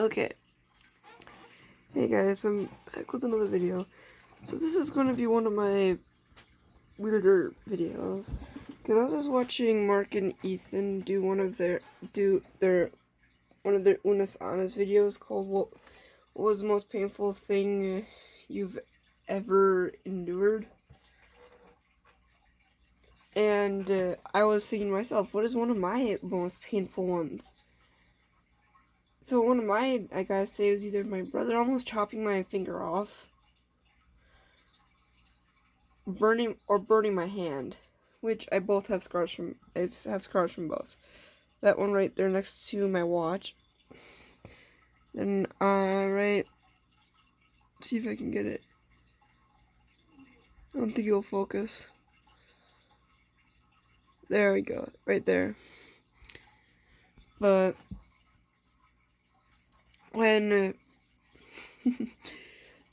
Okay. Hey guys, I'm back with another video. So this is going to be one of my weirder videos. Because I was just watching Mark and Ethan do one of their Unas Anas videos called what was the most painful thing you've ever endured? And I was thinking to myself, what is one of my most painful ones? So one of mine, I gotta say, was either my brother almost chopping my finger off, burning my hand, which I both have scars from. I have scars from both. That one right there next to my watch. Then right, see if I can get it. I don't think it'll focus. There we go, right there. But when,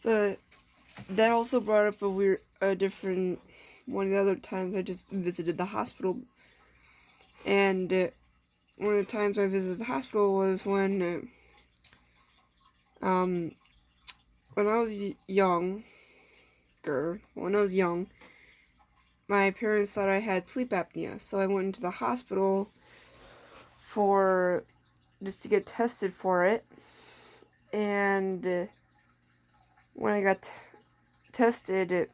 but that also brought up a different. One of the other times I just visited the hospital, and one of the times I visited the hospital was when I was young, when I was young, my parents thought I had sleep apnea, so I went into the hospital just to get tested for it. And when I got tested,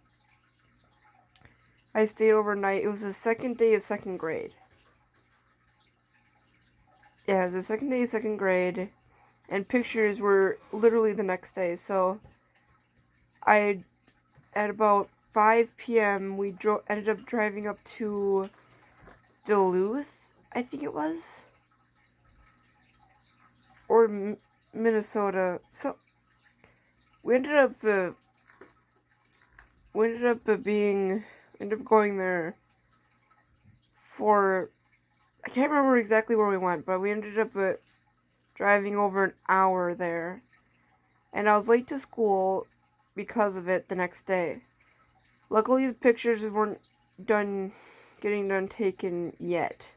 I stayed overnight. It was the second day of second grade. Yeah, it was the second day of second grade, and pictures were literally the next day. So at about 5 p.m., we ended up driving up to Duluth, I think it was, or Minnesota. So we ended up going there for, I can't remember exactly where we went, but we ended up driving over an hour there, and I was late to school because of it the next day. Luckily, the pictures weren't getting done taken yet.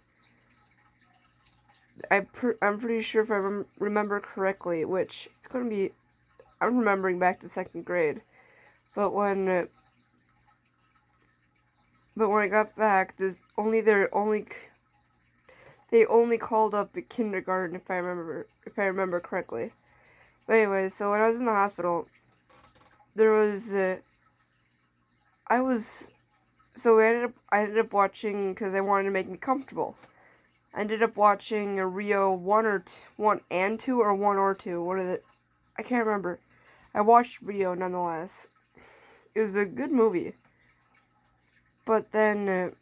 I'm pretty sure if I remember correctly, which it's going to be, I'm remembering back to second grade, but when I got back, they only called up the kindergarten if I remember correctly. But anyway, so when I was in the hospital, there was I ended up watching, because I wanted to make me comfortable. I ended up watching a Rio 1 and 2, or 1 or 2. I can't remember. I watched Rio nonetheless. It was a good movie. But then,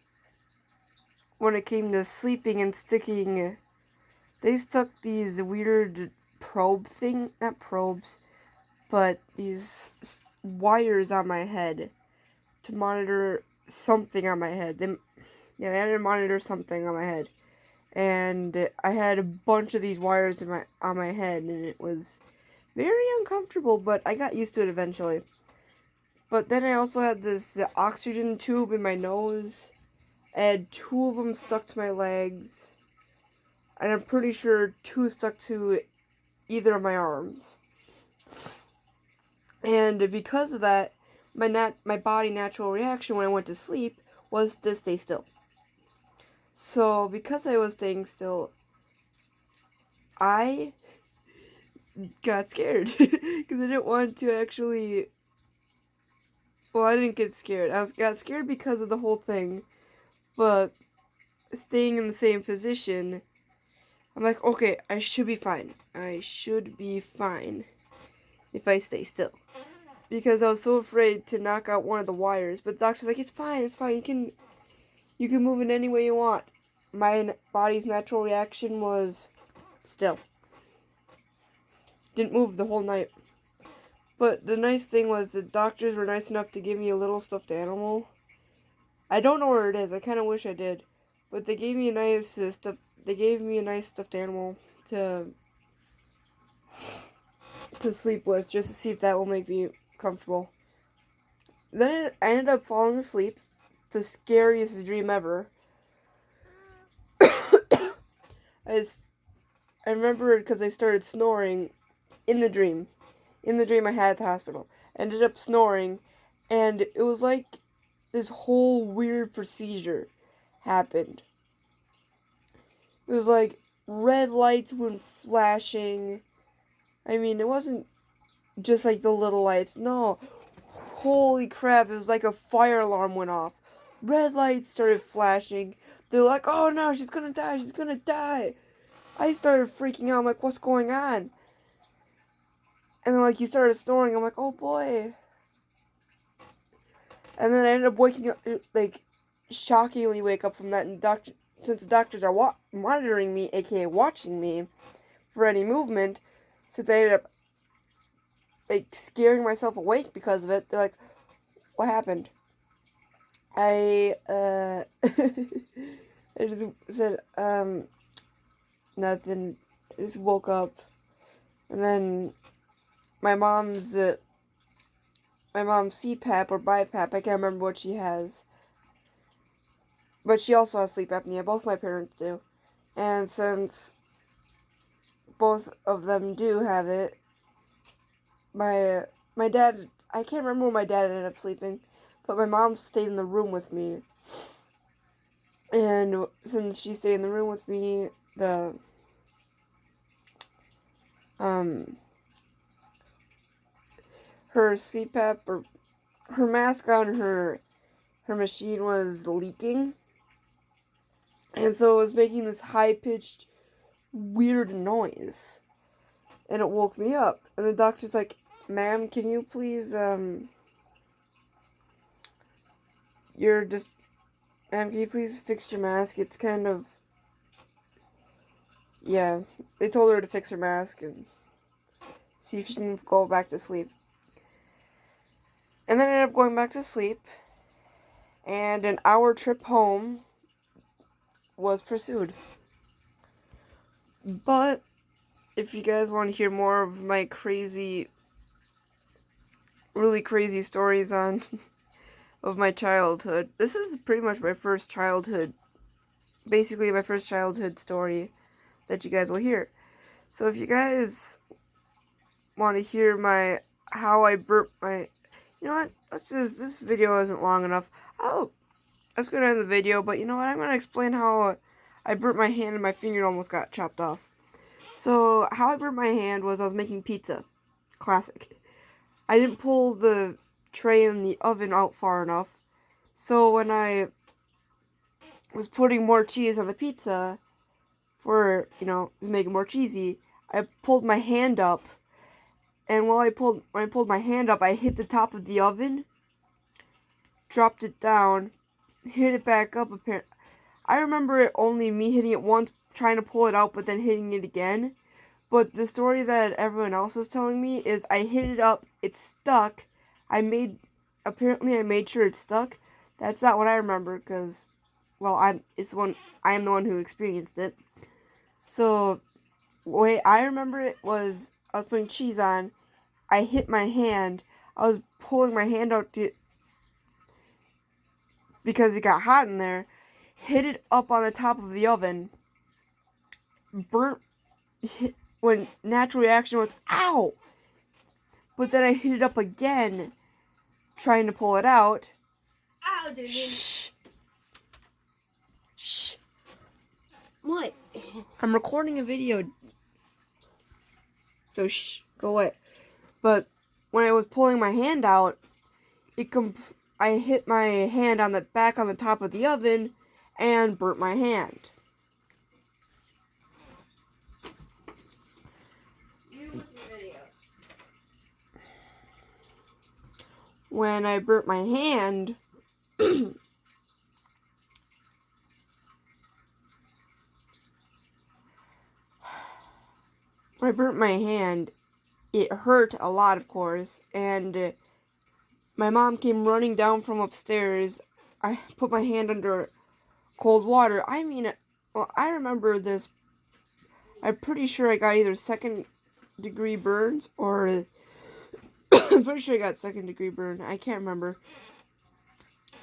when it came to sleeping and sticking, they stuck these weird not probes, but these wires on my head to monitor something on my head. They had to monitor something on my head. And I had a bunch of these wires on my head, and it was very uncomfortable, but I got used to it eventually. But then I also had this oxygen tube in my nose. I had 2 of them stuck to my legs, and I'm pretty sure 2 stuck to either of my arms. And because of that, my body natural reaction when I went to sleep was to stay still. So because I was staying still, I got scared because I didn't want to actually. Well, I didn't get scared. Got scared because of the whole thing, but staying in the same position, I'm like, okay, I should be fine. I should be fine if I stay still, because I was so afraid to knock out one of the wires. But the doctor's like, it's fine. You can move in any way you want. My body's natural reaction was still. Didn't move the whole night. But the nice thing was the doctors were nice enough to give me a little stuffed animal. I don't know where it is. I kind of wish I did, but they gave me a nice stuffed animal to sleep with, just to see if that will make me comfortable. Then I ended up falling asleep. The scariest dream ever. I remember it because I started snoring, in the dream. In the dream I had at the hospital. Ended up snoring, and it was like this whole weird procedure happened. It was like red lights went flashing. I mean, it wasn't just like the little lights. No. Holy crap, it was like a fire alarm went off. Red lights started flashing. They're like, oh no, she's gonna die, she's gonna die. I started freaking out. I'm like, what's going on? And then, like, you started snoring. I'm like, oh boy. And then I ended up waking up, like, shockingly wake up from that. And since the doctors are monitoring me, aka watching me, for any movement, since I ended up, like, scaring myself awake because of it, they're like, what happened? I just said, nothing. I just woke up. And then my mom's CPAP or BiPAP, I can't remember what she has. But she also has sleep apnea. Both my parents do. And since both of them do have it, my dad, I can't remember when my dad ended up sleeping, but my mom stayed in the room with me. And since she stayed in the room with me, her CPAP or her mask on her machine was leaking. And so it was making this high-pitched, weird noise. And it woke me up. And the doctor's like, ma'am, can you please, ma'am, can you please fix your mask? It's kind of, yeah. They told her to fix her mask and see if she can go back to sleep. And then I ended up going back to sleep. And an hour trip home was pursued. But if you guys want to hear more of my really crazy stories of my childhood, this is pretty much my first childhood, basically my first childhood story that you guys will hear. So if you guys want to hear how I burped my, you know what, this video isn't long enough. Let's go down to the video, but you know what, I'm going to explain how I burnt my hand and my finger almost got chopped off. So, how I burnt my hand was I was making pizza. Classic. I didn't pull the tray in the oven out far enough. So, when I was putting more cheese on the pizza for, make it more cheesy, I pulled my hand up. And when I pulled my hand up, I hit the top of the oven, dropped it down, hit it back up. I remember it only me hitting it once, trying to pull it out, but then hitting it again. But the story that everyone else is telling me is I hit it up, it stuck. Apparently I made sure it stuck. That's not what I remember, because, well, I am the one who experienced it. So, the way I remember it was, I was putting cheese on, I hit my hand, I was pulling my hand out because it got hot in there, hit it up on the top of the oven, when natural reaction was, ow! But then I hit it up again, trying to pull it out. Ow, dude. Shh. What? I'm recording a video. So shh, go away. But when I was pulling my hand out, I hit my hand on the top of the oven and burnt my hand. When I burnt my hand, it hurt a lot, of course, and my mom came running down from upstairs. I put my hand under cold water. I remember this. I'm pretty sure I got either second-degree burns or I'm pretty sure I got second-degree burn. I can't remember.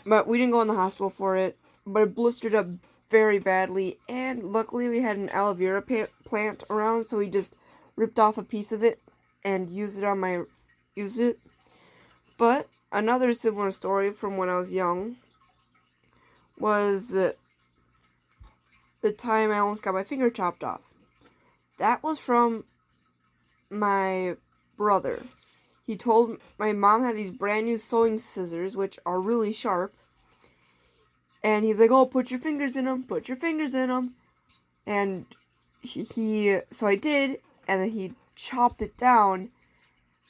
But we didn't go in the hospital for it. But it blistered up very badly. And luckily we had an aloe vera plant around, so we just ripped off a piece of it and use it. But another similar story from when I was young was the time I almost got my finger chopped off. That was from my brother. He told my mom had these brand new sewing scissors, which are really sharp. And he's like, "Oh, put your fingers in them. Put your fingers in them." And so I did, and he chopped it down.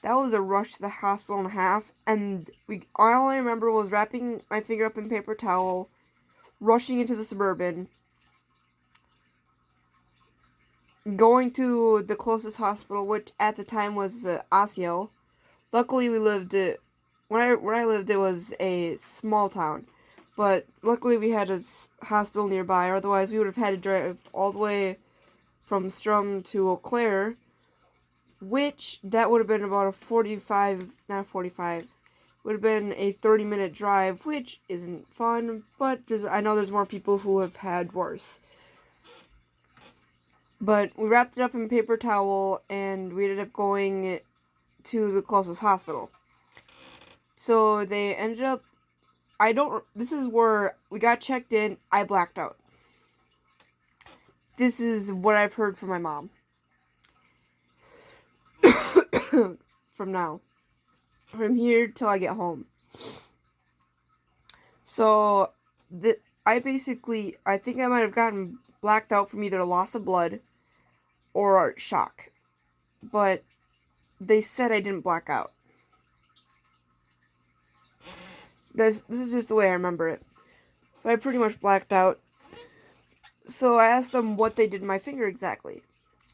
That was a rush to the hospital and a half. And all I remember was wrapping my finger up in paper towel, rushing into the Suburban, going to the closest hospital, which at the time was Osseo. Luckily, we lived where I lived. It was a small town, but luckily we had a hospital nearby. Otherwise, we would have had to drive all the way from Strum to Eau Claire, which that would have been about a 45, not 45. Would have been a 30-minute drive, which isn't fun. But I know there's more people who have had worse. But we wrapped it up in paper towel, and we ended up going to the closest hospital. So they ended up, this is where we got checked in, I blacked out. This is what I've heard from my mom. From now. From here till I get home. So, I think I might have gotten blacked out from either loss of blood or shock. But they said I didn't black out. This is just the way I remember it. But I pretty much blacked out. So I asked them what they did to my finger exactly.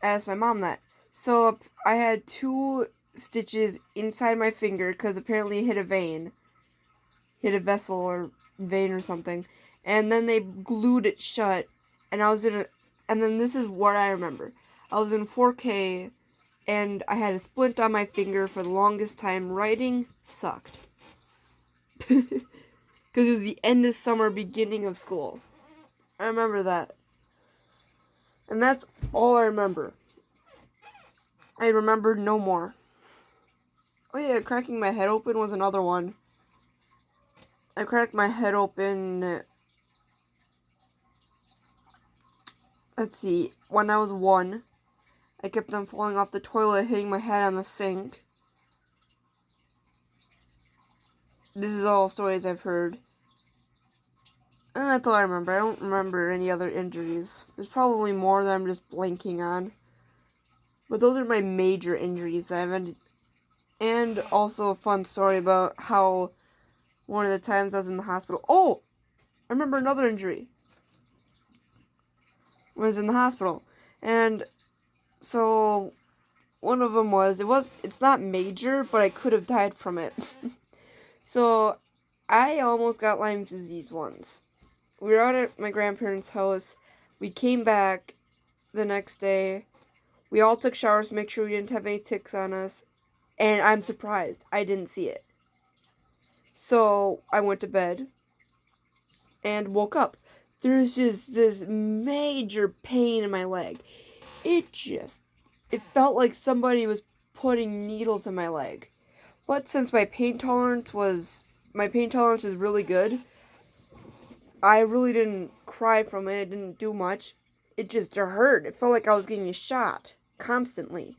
I asked my mom that. So I had 2 stitches inside my finger because apparently it hit a vein. Hit a vessel or vein or something. And then they glued it shut. And then this is what I remember. I was in 4K and I had a splint on my finger for the longest time. Writing sucked. Because it was the end of summer, beginning of school. I remember that. And that's all I remember. I remember no more. Oh yeah, cracking my head open was another one. I cracked my head open, let's see, when I was 1. I kept on falling off the toilet, hitting my head on the sink. This is all stories I've heard. And that's all I remember. I don't remember any other injuries. There's probably more that I'm just blanking on. But those are my major injuries that I've ended. And also a fun story about how one of the times I was in the hospital. Oh! I remember another injury. When I was in the hospital. And so one of them it's not major, but I could have died from it. So I almost got Lyme's disease once. We were out at my grandparents' house. We came back the next day. We all took showers to make sure we didn't have any ticks on us. And I'm surprised. I didn't see it. So I went to bed and woke up. There's just this major pain in my leg. It felt like somebody was putting needles in my leg. But since my pain tolerance is really good, I really didn't cry from it. It didn't do much. It just hurt. It felt like I was getting a shot constantly.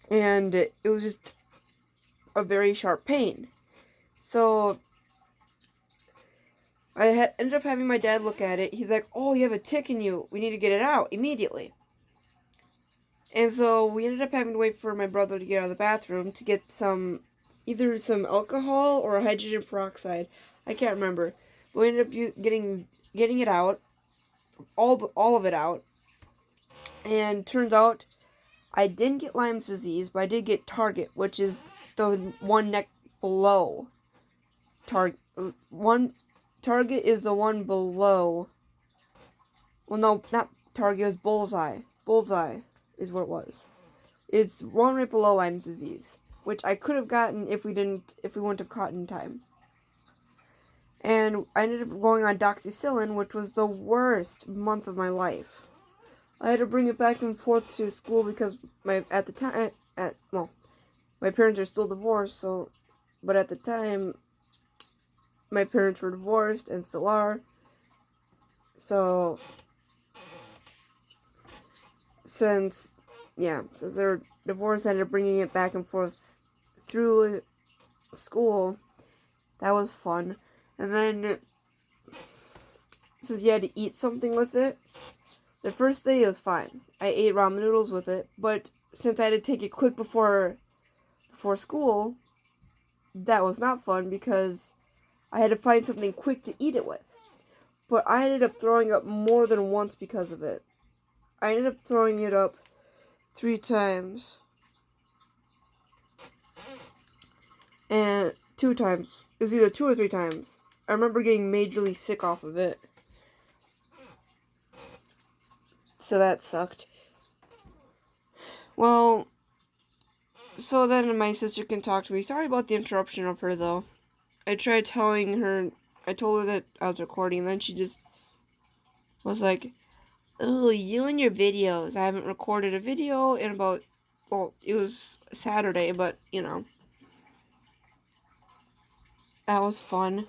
And it was just a very sharp pain. So I ended up having my dad look at it. He's like, "Oh, you have a tick in you. We need to get it out immediately." And so we ended up having to wait for my brother to get out of the bathroom to get either some alcohol or hydrogen peroxide. I can't remember. But we ended up getting it out, all of it out. And turns out I didn't get Lyme's disease, but I did get Target, which is the one neck below. Target is the one below. Well, no, not Target. It was Bullseye. Bullseye is what it was. It's one right below Lyme's disease, which I could have gotten if we wouldn't have caught in time. And I ended up going on doxycycline, which was the worst month of my life. I had to bring it back and forth to school because my parents are still divorced, but at the time my parents were divorced and still are. So since they're divorced, I ended up bringing it back and forth through school. That was fun. And then since you had to eat something with it, the first day it was fine. I ate ramen noodles with it, but since I had to take it quick before school, that was not fun because I had to find something quick to eat it with. But I ended up throwing up more than once because of it. I ended up throwing it up 3 times. And 2 times. It was either 2 or 3 times. I remember getting majorly sick off of it. So that sucked. Well, so then my sister can talk to me. Sorry about the interruption of her, though. I tried telling her, I told her that I was recording, and then she just was like, "Oh, you and your videos. I haven't recorded a video in about, well, it was Saturday, but, that was fun.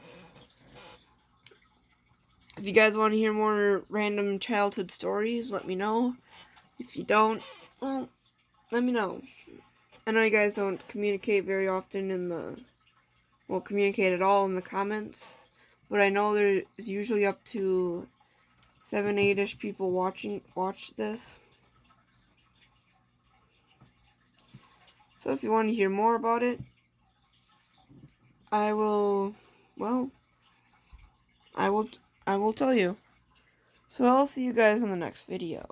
If you guys want to hear more random childhood stories, let me know. If you don't, well, let me know. I know you guys don't communicate very often communicate at all in the comments, but I know there's usually up to 7, 8-ish people watch this. So if you want to hear more about it, I will tell you. So I'll see you guys in the next video.